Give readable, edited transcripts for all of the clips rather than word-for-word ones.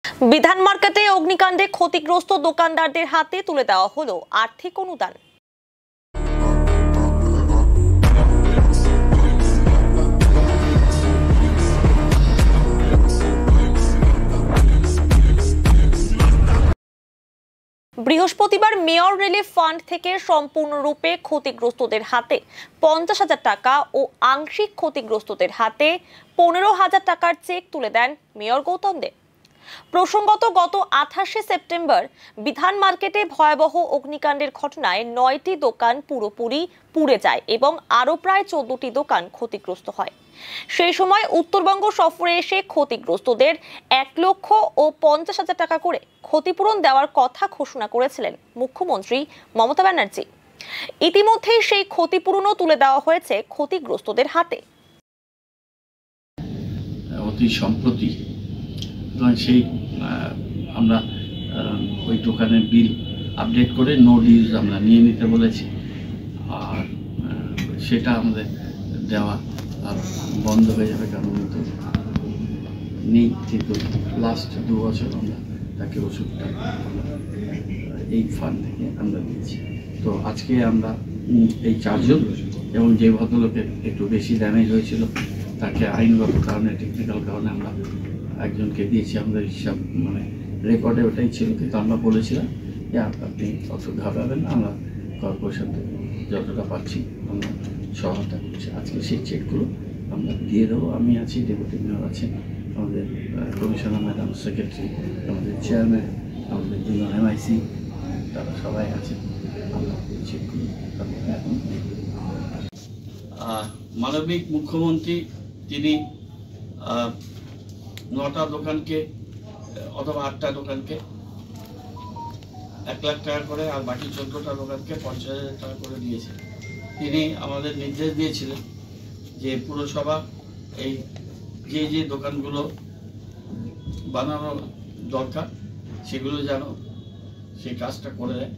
বিধান মার্কেটে অগ্নিকাণ্ডে ক্ষতিগ্রস্ত দোকানদারদের হাতে তুলে দেওয়া হলো আর্থিক অনুদান। বৃহস্পতিবার মেয়র রিলিফ ফান্ড থেকে সম্পূর্ণরূপে ক্ষতিগ্রস্তদের হাতে 50,000 টাকা ও আংশিক ক্ষতিগ্রস্তদের হাতে 15,000 টাকার চেক তুলে দেন মেয়র গৌতম দেব। প্রসঙ্গত, গত 28শে সেপ্টেম্বর বিধান মার্কেটে ভয়াবহ অগ্নিকাণ্ডের ঘটনায় 9টি দোকান পুরোপুরি পুড়ে যায় এবং আরও প্রায় 14টি দোকান ক্ষতিগ্রস্ত হয়। সেই সময় উত্তরবঙ্গ সফরে এসে ক্ষতিগ্রস্তদের 1,50,000 টাকা করে ক্ষতিপূরণ দেওয়ার কথা ঘোষণা করেছিলেন মুখ্যমন্ত্রী মমতা ব্যানার্জি। ইতিমধ্যেই সেই ক্ষতিপূরণও তুলে দেওয়া হয়েছে ক্ষতিগ্রস্তদের হাতে। অতি সম্প্রতি সেই আমরা ওই দোকানের বিল আপডেট করে নো ডিউজ আমরা নিয়ে নিতে বলেছি, আর সেটা আমাদের দেওয়া আর বন্ধ হয়ে যাবে, কারণ তো নেই, কিন্তু লাস্ট 2 বছর আমরা তাকে ওষুধটা এই ফান্ড থেকে আমরা দিচ্ছি। তো আজকে আমরা এই 4 জন এবং যে ভদ্রলোকের একটু বেশি ড্যামেজ হয়েছিল তাকে আইনগত কারণে, টেকনিক্যাল কারণে আমরা একজনকে দিয়েছি। আমাদের হিসাব রেকর্ডে ওটাই ছিল, কিন্তু আমরা বলেছিলাম যে আপনি অত ঘাবড়াবেন না, আমরা কর্পোরেশন থেকে যতটা পাচ্ছি আমরা সহায়তা করছি। আজকে সেই চেকগুলো আমরা দিয়ে দেবো। আমি আছি, ডেপুটি মেয়র আছেন, আমাদের কমিশনার ম্যাডাম, সেক্রেটারি, আমাদের চেয়ারম্যান, আমাদের জুনিয়র MIC, তারা সবাই আছেন। আমরা চেকগুলো এখন মানবিক মুখ্যমন্ত্রী তিনি 9টা দোকানকে অথবা 8টা দোকানকে 1 লাখ টাকা করে, আর বাকি 14টা দোকানকে 50,000 টাকা করে দিয়েছে। তিনি আমাদের নির্দেশ দিয়েছিলেন যে পুরসভা এই যে দোকানগুলো বানানো দরকার সেগুলো যেন সেই কাজটা করে দেয়।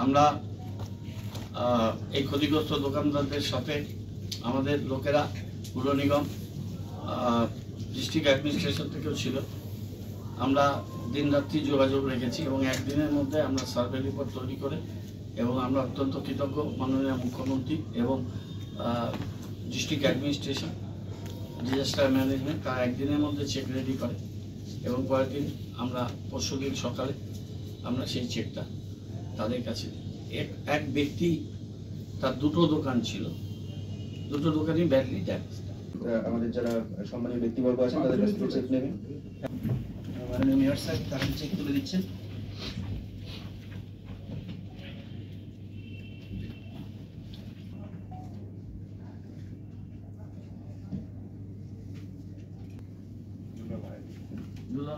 আমরা এই ক্ষতিগ্রস্ত দোকানদারদের সাথে আমাদের লোকেরা, পুর নিগম, ডিস্ট্রিক্ট অ্যাডমিনিস্ট্রেশন থেকেও ছিল, আমরা দিনরাত্রি যোগাযোগ রেখেছি এবং একদিনের মধ্যে আমরা সার্ভে রিপোর্ট তৈরি করে, এবং আমরা অত্যন্ত কৃতজ্ঞ মাননীয় মুখ্যমন্ত্রী এবং ডিস্ট্রিক্ট অ্যাডমিনিস্ট্রেশন, ডিজাস্টার ম্যানেজমেন্ট, তারা একদিনের মধ্যে চেক রেডি করে এবং পরের দিন আমরা পরশুদিন সকালে আমরা সেই চেকটা তাদের কাছে। এক ব্যক্তি, তার 2টো দোকান ছিল, 2টো দোকানই ব্যাডলি ড্যামেজ। আমাদের যারা সম্মানীয় ব্যক্তিবর্গ আছেন তাদের কাছ থেকে চেক নেবেন। মাননীয় মেয়র সাহেব তারা চেক তুলে দিচ্ছেন। আমরা